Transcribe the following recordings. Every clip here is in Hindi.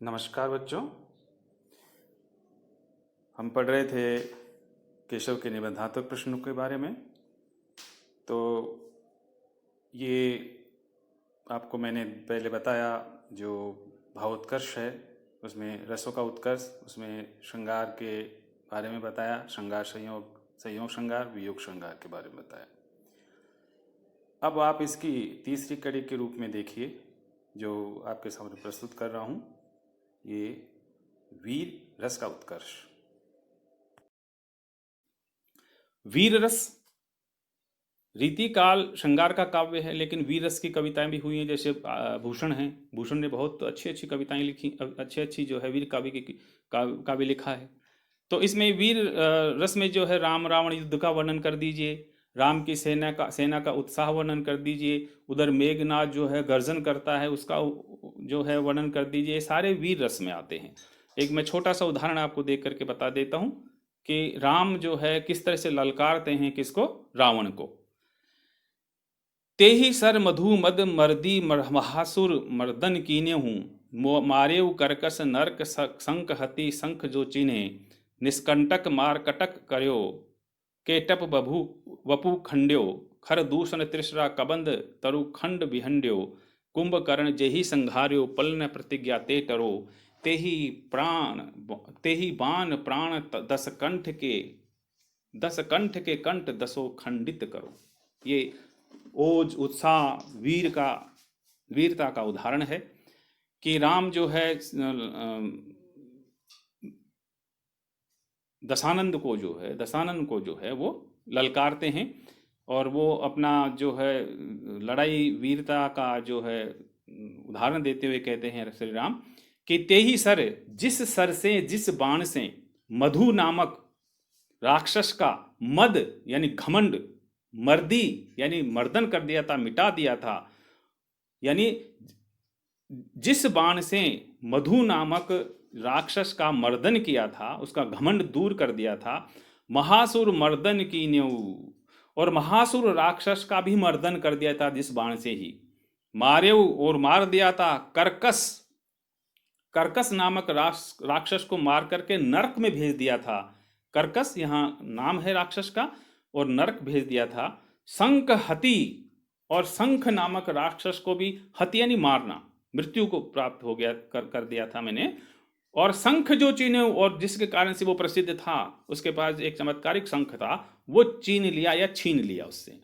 नमस्कार बच्चों। हम पढ़ रहे थे केशव के निबंधात्मक प्रश्नों के बारे में। तो ये आपको मैंने पहले बताया, जो भावोत्कर्ष है उसमें रसों का उत्कर्ष, उसमें श्रृंगार के बारे में बताया, श्रृंगार संयोग, संयोग श्रृंगार, वियोग श्रृंगार के बारे में बताया। अब आप इसकी तीसरी कड़ी के रूप में देखिए, जो आपके सामने प्रस्तुत कर रहा हूँ, ये वीर रस का उत्कर्ष। वीर रस रीतिकाल श्रृंगार का काव्य है, लेकिन वीर रस की कविताएं भी हुई हैं। जैसे भूषण हैं, भूषण ने बहुत अच्छी अच्छी कविताएं लिखी, अच्छी अच्छी जो है वीर काव्य की काव्य लिखा है। तो इसमें वीर रस में जो है राम रावण युद्ध का वर्णन कर दीजिए, राम की सेना का उत्साह वर्णन कर दीजिए, उधर मेघनाथ जो है गर्जन करता है उसका जो है वर्णन कर दीजिए। ये सारे वीर रस में आते हैं। एक मैं छोटा सा उदाहरण आपको देख करके बता देता हूँ कि राम जो है किस तरह से ललकारते हैं किसको, रावण को। तेहि सर मधु मद मर्दी महासुर मर्दन कीने हूँ, मारेव करकस नरक संक हति संख जो चिन्हे, निष्कंटक मार कटक कर्यो, केटप बभु वपु खंड्यो, खर दूषण त्रिशरा कबंद तरु खंड विहंड्यो, कुंभकर्ण जेहि संघार्यो पलन प्रतिज्ञा ते टरो, तेहि बाण प्राण दस कंठ के कंठ दसो खंडित करो। ये ओज उत्साह वीरता का उदाहरण है कि राम जो है दशानंद को जो है वो ललकारते हैं, और वो अपना जो है लड़ाई वीरता का जो है उदाहरण देते हुए कहते हैं श्री राम कि तेहि सर, जिस सर से, जिस बाण से मधु नामक राक्षस का मद यानी घमंड, मर्दी यानी मर्दन कर दिया था, मिटा दिया था, यानी जिस बाण से मधु नामक राक्षस का मर्दन किया था, उसका घमंड दूर कर दिया था, महासुर मर्दन की न्यू, और महासुर राक्षस का भी मर्दन कर दिया था जिस बाण से ही, मारेव और मार दिया था कर्कस नामक राक्षस को मार करके नरक में भेज दिया था। कर्कस यहाँ नाम है राक्षस का, और नरक भेज दिया था। संख हति, और शंख नामक राक्षस को भी, हति यानी मारना, मृत्यु को प्राप्त हो गया कर दिया था मैंने। और शंख जो चीने, और जिसके कारण से वो प्रसिद्ध था, उसके पास एक चमत्कारिक शंख था, वो चीन लिया या छीन लिया उससे।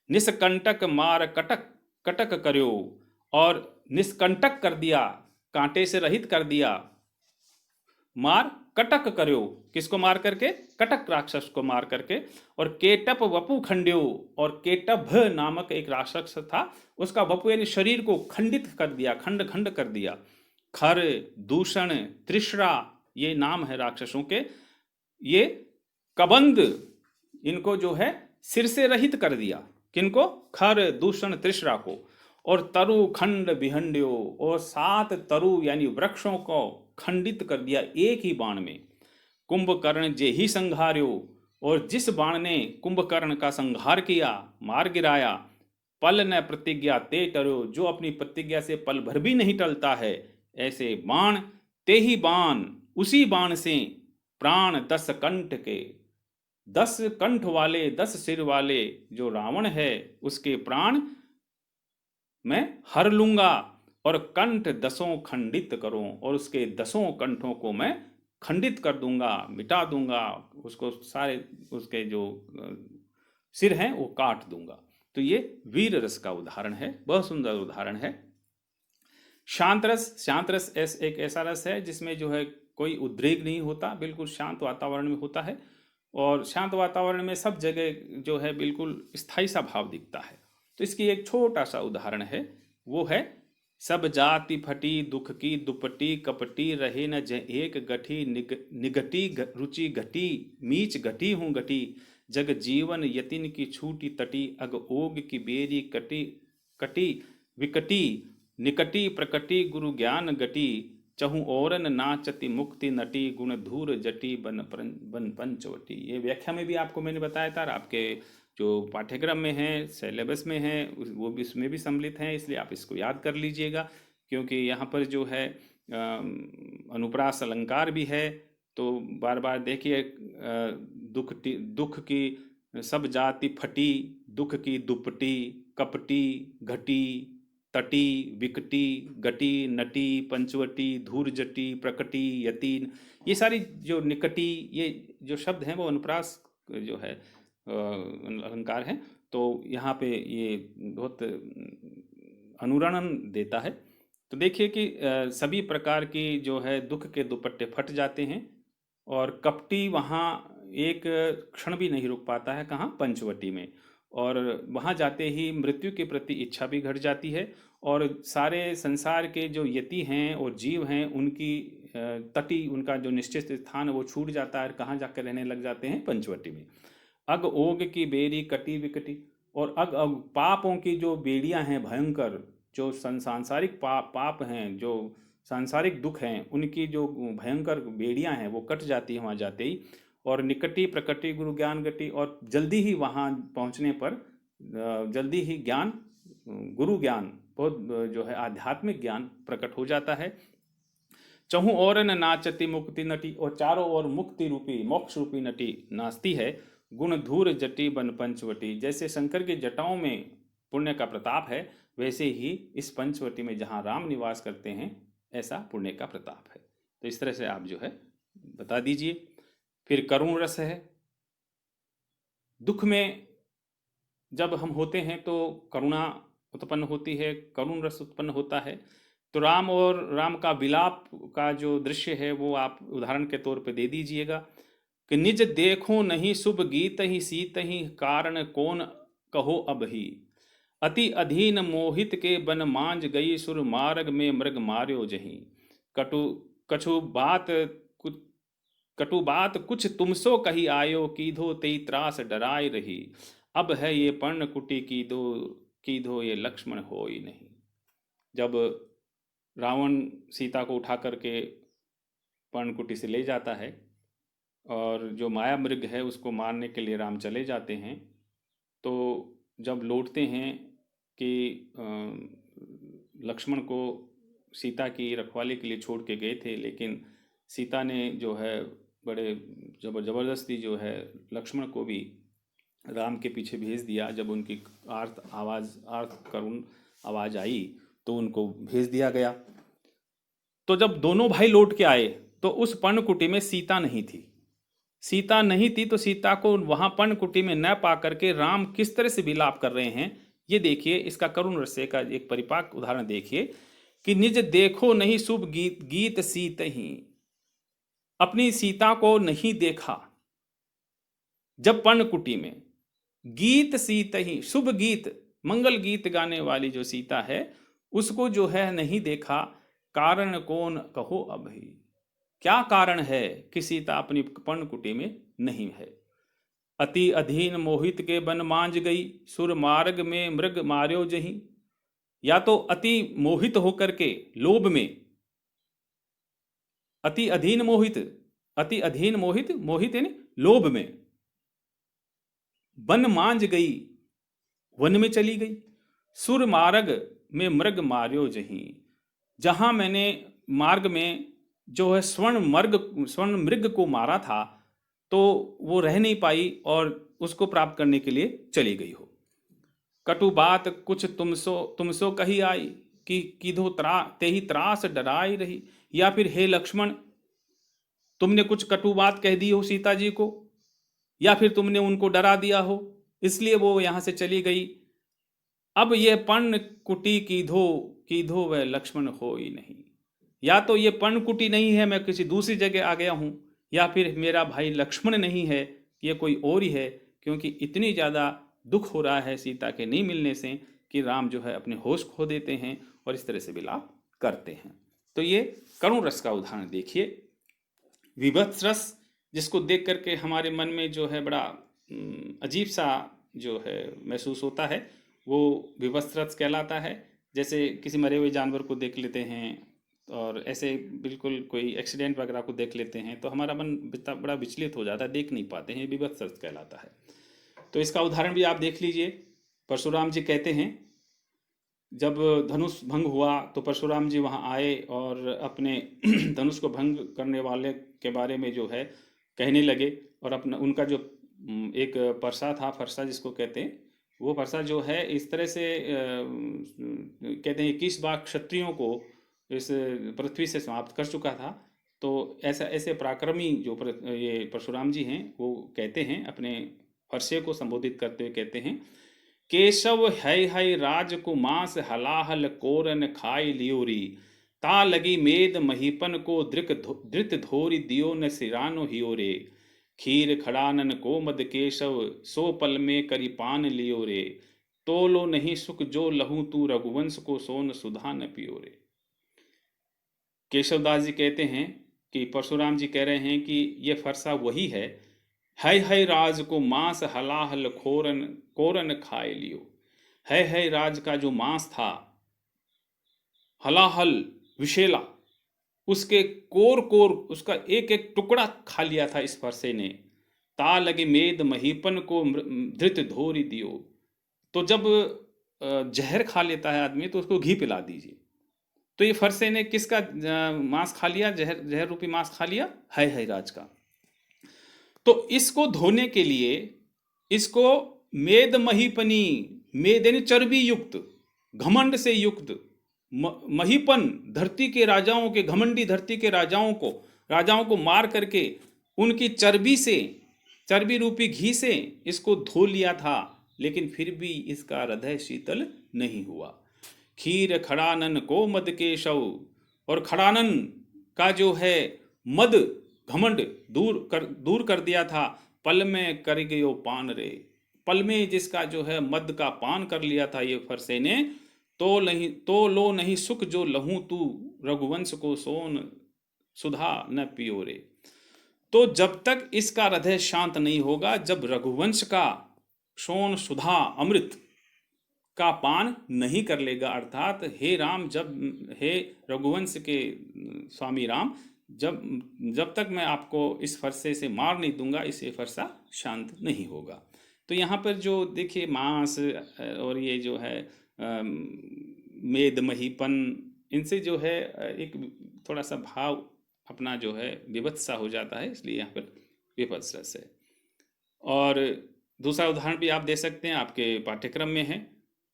निष्कंटक मार कटक कटक कर्यो, और निष्कंटक कर दिया, कांटे से रहित कर दिया, मार कटक कर्यो, किसको मार करके, कटक राक्षस को मार करके। और केटप वपु खंड्यो, और केटभ नामक एक राक्षस था, उसका वपु यानी शरीर को खंडित कर दिया, खंड खंड कर दिया। खर दूषण त्रिशरा, ये नाम है राक्षसों के, ये कबंद, इनको जो है सिर से रहित कर दिया, किनको, खर दूषण त्रिशरा को। और तरु खंड विहंड्यो, और 7 तरु यानी वृक्षों को खंडित कर दिया एक ही बाण में। कुंभकर्ण जे ही संघार्यो, और जिस बाण ने कुंभकर्ण का संहार किया, मार गिराया। पल न प्रतिज्ञा ते टरो, जो अपनी प्रतिज्ञा से पल भर भी नहीं टलता है, ऐसे बाण, ते ही बाण, उसी बाण से प्राण 10 कंठ के, 10 कंठ वाले, 10 सिर वाले जो रावण है, उसके प्राण मैं हर लूंगा, और कंठ 10 खंडित करूं, और उसके 10 कंठों को मैं खंडित कर दूंगा, मिटा दूंगा, उसको सारे उसके जो सिर हैं वो काट दूंगा। तो ये वीर रस का उदाहरण है, बहुत सुंदर उदाहरण है। शांत रस एक ऐसा रस है जिसमें जो है कोई उद्रेक नहीं होता, बिल्कुल शांत वातावरण में होता है, और शांत वातावरण में सब जगह जो है बिल्कुल स्थायी सा भाव दिखता है। तो इसकी एक छोटा सा उदाहरण है, वो है सब जाति फटी दुख की दुपटी कपटी, रहे न ज एक गठी निगटी रुचि घटी, मीच घटी हूँ घटी, जग जीवन यतिन की छूटी तटी, अग ओग की बेरी कटी कटी विकटी, निकटी प्रकटी गुरु ज्ञान गटी, चहु औरन नाचति मुक्ति नटी, गुण धूर जटी बन पंचवटी। ये व्याख्या में भी आपको मैंने बताया था, आपके जो पाठ्यक्रम में है, सिलेबस में है, वो भी उसमें भी सम्मिलित है, इसलिए आप इसको याद कर लीजिएगा। क्योंकि यहाँ पर जो है अनुप्रास अलंकार भी है। तो बार बार देखिए, दुख की सब जाति फटी, दुख की दुपटी, कपटी, घटी, तटी, विकटी, गटी, नटी, पंचवटी, धूर जटी, प्रकटी, यतीन, ये सारी जो निकटी, ये जो शब्द हैं वो अनुप्रास जो है अलंकार है। तो यहाँ पे ये बहुत अनुरणन देता है। तो देखिए कि सभी प्रकार की जो है दुख के दुपट्टे फट जाते हैं, और कपटी वहाँ एक क्षण भी नहीं रुक पाता है, कहाँ, पंचवटी में। और वहाँ जाते ही मृत्यु के प्रति इच्छा भी घट जाती है, और सारे संसार के जो यति हैं और जीव हैं उनकी तटी, उनका जो निश्चित स्थान है वो छूट जाता है, कहाँ जाकर रहने लग जाते हैं, पंचवटी में। अग ओग की बेरी कटी विकटी, और अग अग पापों की जो बेड़ियां हैं भयंकर, जो सांसारिक पाप हैं, जो सांसारिक दुख हैं, उनकी जो भयंकर बेड़ियां हैं वो कट जाती है वहाँ जाते ही। और निकटी प्रकटी गुरु ज्ञान गति, और जल्दी ही वहाँ पहुँचने पर जल्दी ही ज्ञान, गुरु ज्ञान, बहुत जो है आध्यात्मिक ज्ञान प्रकट हो जाता है। चहु और न नाचती मुक्ति नटी, और चारों ओर मुक्ति रूपी, मोक्ष रूपी नटी नाचती है। गुण धूर जटी बन पंचवटी, जैसे शंकर की जटाओं में पुण्य का प्रताप है, वैसे ही इस पंचवटी में जहाँ राम निवास करते हैं ऐसा पुण्य का प्रताप है। तो इस तरह से आप जो है बता दीजिए। फिर करुण रस है। दुख में जब हम होते हैं तो करुणा उत्पन्न होती है, करुण रस उत्पन्न होता है। तो राम और राम का विलाप का जो दृश्य है वो आप उदाहरण के तौर पे दे दीजिएगा कि निज देखो नहीं शुभ गीत ही सीत ही, कारण कौन कहो अब ही। अति अधीन मोहित के बन मांझ गई, सुर मार्ग में मृग मार्यो जही। कटु कछु बात कुछ कटु बात कुछ तुमसो कही आयो, कीधो तेई त्रास डराय रही। अब है ये पर्ण कुटी कीधो ये लक्ष्मण होई नहीं। जब रावण सीता को उठा करके पर्णकुटी से ले जाता है और जो माया मृग है उसको मारने के लिए राम चले जाते हैं, तो जब लौटते हैं कि लक्ष्मण को सीता की रखवाली के लिए छोड़ के गए थे, लेकिन सीता ने जो है बड़े ज़बरदस्ती जो है लक्ष्मण को भी राम के पीछे भेज दिया। जब उनकी आर्त करुण आवाज़ आई तो उनको भेज दिया गया। तो जब दोनों भाई लौट के आए तो उस पर्णकुटी में सीता नहीं थी। सीता नहीं थी तो सीता को वहां पर्णकुटी में न पा करके राम किस तरह से विलाप कर रहे हैं, ये देखिए। इसका करुण रस का एक परिपाक उदाहरण देखिए कि निज देखो नहीं शुभ गीत सीत ही, अपनी सीता को नहीं देखा जब पर्णकुटी में। गीत सीत ही, शुभ गीत, मंगल गीत गाने वाली जो सीता है उसको जो है नहीं देखा। कारण कौन कहो अब ही, क्या कारण है कि सीता अपनी पर्णकुटी में नहीं है। अति अधीन मोहित के बन मांझ गई, सुर मार्ग में मृग मार्यो जही। या तो अति मोहित होकर के लोभ में, अति अधीन मोहित, अति अधीन मोहित, मोहित यानी लोभ में, बन मांझ गई, वन में चली गई। सुर मार्ग में मृग मार्यो जही, जहां मैंने मार्ग में जो है स्वर्ण मृग को मारा था तो वो रह नहीं पाई और उसको प्राप्त करने के लिए चली गई हो। कटु बात कुछ तुमसो कही आई, कि किधो ते ही त्रास डराई रही। या फिर हे लक्ष्मण, तुमने कुछ कटु बात कह दी हो सीता जी को, या फिर तुमने उनको डरा दिया हो, इसलिए वो यहां से चली गई। अब ये पर्णकुटी कीधो वह लक्ष्मण हो ही नहीं। या तो ये पर्णकुटी नहीं है, मैं किसी दूसरी जगह आ गया हूं, या फिर मेरा भाई लक्ष्मण नहीं है, ये कोई और ही है। क्योंकि इतनी ज़्यादा दुख हो रहा है सीता के नहीं मिलने से कि राम जो है अपने होश खो देते हैं और इस तरह से विलाप करते हैं। तो ये करुण रस का उदाहरण देखिए। विभत्स रस, जिसको देख करके हमारे मन में जो है बड़ा अजीब सा जो है महसूस होता है, वो विभत्स रस कहलाता है। जैसे किसी मरे हुए जानवर को देख लेते हैं और ऐसे बिल्कुल कोई एक्सीडेंट वगैरह को देख लेते हैं तो हमारा मन बड़ा विचलित हो जाता है, देख नहीं पाते हैं, विभत्स रस कहलाता है। तो इसका उदाहरण भी आप देख लीजिए। परशुराम जी कहते हैं जब धनुष भंग हुआ तो परशुराम जी वहाँ आए और अपने धनुष को भंग करने वाले के बारे में जो है कहने लगे, और अपना उनका जो एक परसा था, फरसा जिसको कहते हैं, वो परसा जो है इस तरह से कहते हैं 21 बार क्षत्रियों को इस पृथ्वी से समाप्त कर चुका था। तो ऐसा ऐसे पराक्रमी जो ये परशुराम जी हैं वो कहते हैं, अपने फरसे को संबोधित करते हुए कहते हैं, केशव है राज को मांस हलाहल कोरन खाई लियोरी, ता लगी मेद महीपन को धृत धोरी दियो न सिरानो हियोरे, खीर खड़ानन को मद केशव सो पल में करी पान लियो रे, तोलो नहीं सुख जो लहू तू रघुवंश को सोन सुधा न पियो रे। केशवदास जी कहते हैं कि परशुराम जी कह रहे हैं कि ये फरसा वही है राज को मांस हलाहल खोरन कोरन खाए लियो। है राज का जो मांस था, हलाहल विशेला, उसके कोर कोर उसका एक एक टुकड़ा खा लिया था इस फरसे ने। ता लगे मेद महीपन को धृत धोरी दियो। तो जब जहर खा लेता है आदमी तो उसको घी पिला दीजिए। तो ये फरसे ने किसका मांस खा लिया? जहर जहर रूपी मांस खा लिया है राज का। तो इसको धोने के लिए इसको मेद महीपनी, मेद यानी चर्बी युक्त, घमंड से युक्त, महीपन धरती के राजाओं के, घमंडी धरती के राजाओं को मार करके उनकी चर्बी से, चर्बी रूपी घी से इसको धो लिया था, लेकिन फिर भी इसका हृदय शीतल नहीं हुआ। खीर खड़ानन को मद केशव, और खड़ानन का जो है मद घमंड दूर कर दिया था। पल में कर गयो पान रे, पल में जिसका जो है मद का पान कर लिया था ये फरसे ने, तो लो नहीं सुख जो लहू तू रघुवंश को सोन सुधा न पियो रे। तो जब तक इसका हृदय शांत नहीं होगा, जब रघुवंश का सोन सुधा अमृत का पान नहीं कर लेगा, अर्थात हे राम, हे रघुवंश के स्वामी राम, जब तक मैं आपको इस फरसे से मार नहीं दूंगा, इससे फरसा शांत नहीं होगा। तो यहाँ पर जो देखिए मांस और ये जो है मेद महीपन, इनसे जो है एक थोड़ा सा भाव अपना जो है विभत्स सा हो जाता है, इसलिए यहाँ पर विभत्स रस है। और दूसरा उदाहरण भी आप दे सकते हैं, आपके पाठ्यक्रम में है।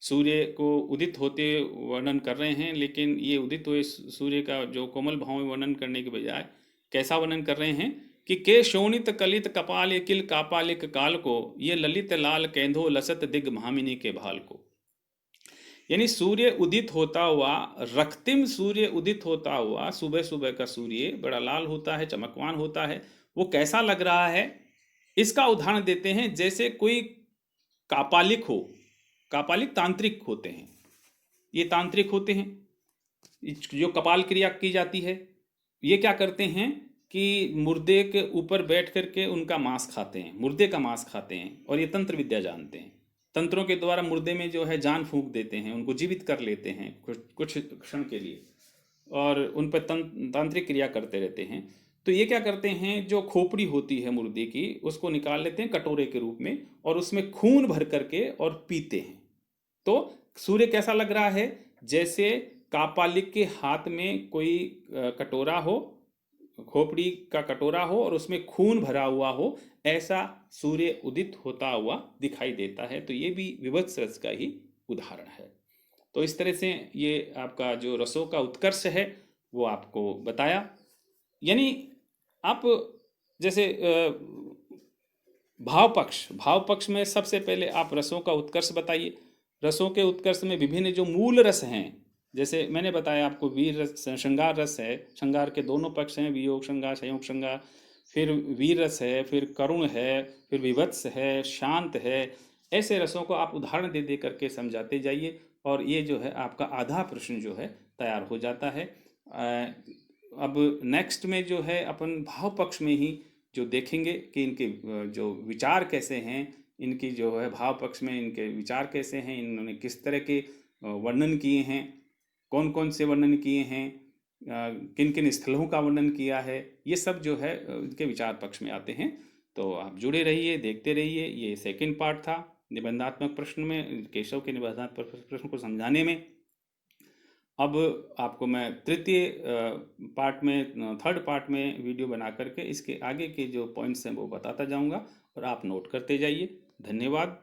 सूर्य को उदित होते वर्णन कर रहे हैं, लेकिन ये उदित हुए सूर्य का जो कोमल भाव में वर्णन करने के बजाय कैसा वर्णन कर रहे हैं कि के शोणित कलित कपाल किल कापालिक काल को, ये ललित लाल केंधो लसत दिग भामिनी के भाल को। यानी सूर्य उदित होता हुआ, रक्तिम सूर्य उदित होता हुआ, सुबह सुबह का सूर्य बड़ा लाल होता है, चमकवान होता है, वो कैसा लग रहा है? इसका उदाहरण देते हैं जैसे कोई कापालिक हो। कापालिक तांत्रिक होते हैं, ये तांत्रिक होते हैं, जो कपाल क्रिया की जाती है। ये क्या करते हैं कि मुर्दे के ऊपर बैठ करके उनका मांस खाते हैं, मुर्दे का मांस खाते हैं, और ये तंत्र विद्या जानते हैं। तंत्रों के द्वारा मुर्दे में जो है जान फूंक देते हैं, उनको जीवित कर लेते हैं कुछ क्षण के लिए, और उन पर तांत्रिक क्रिया करते रहते हैं। तो ये क्या करते हैं, जो खोपड़ी होती है मुर्दे की, उसको निकाल लेते हैं कटोरे के रूप में, और उसमें खून भर करके और पीते हैं। तो सूर्य कैसा लग रहा है? जैसे कापालिक के हाथ में कोई कटोरा हो, खोपड़ी का कटोरा हो, और उसमें खून भरा हुआ हो, ऐसा सूर्य उदित होता हुआ दिखाई देता है। तो ये भी विभत्स रस का ही उदाहरण है। तो इस तरह से ये आपका जो रसों का उत्कर्ष है वो आपको बताया। यानी आप जैसे भाव पक्ष में सबसे पहले आप रसों का उत्कर्ष बताइए। रसों के उत्कर्ष में विभिन्न जो मूल रस हैं, जैसे मैंने बताया आपको, वीर रस, श्रृंगार रस है, श्रृंगार के दोनों पक्ष हैं, वियोग श्रृंगार, संयोग श्रृंगार, फिर वीर रस है, फिर करुण है, फिर विभत्स है, शांत है। ऐसे रसों को आप उदाहरण दे दे करके समझाते जाइए, और ये जो है आपका आधा प्रश्न जो है तैयार हो जाता है। अब नेक्स्ट में जो है अपन भाव पक्ष में ही जो देखेंगे कि इनके जो विचार कैसे हैं, इनकी जो है भाव पक्ष में इनके विचार कैसे हैं, इन्होंने किस तरह के वर्णन किए हैं, कौन कौन से वर्णन किए हैं, किन किन स्थलों का वर्णन किया है, ये सब जो है इनके विचार पक्ष में आते हैं। तो आप जुड़े रहिए, देखते रहिए। ये सेकंड पार्ट था निबंधात्मक प्रश्न में, केशव के निबंधात्मक प्रश्न को समझाने में। अब आपको मैं तृतीय पार्ट में, थर्ड पार्ट में वीडियो बना करके इसके आगे के जो पॉइंट्स हैं वो बताता जाऊंगा और आप नोट करते जाइए। धन्यवाद।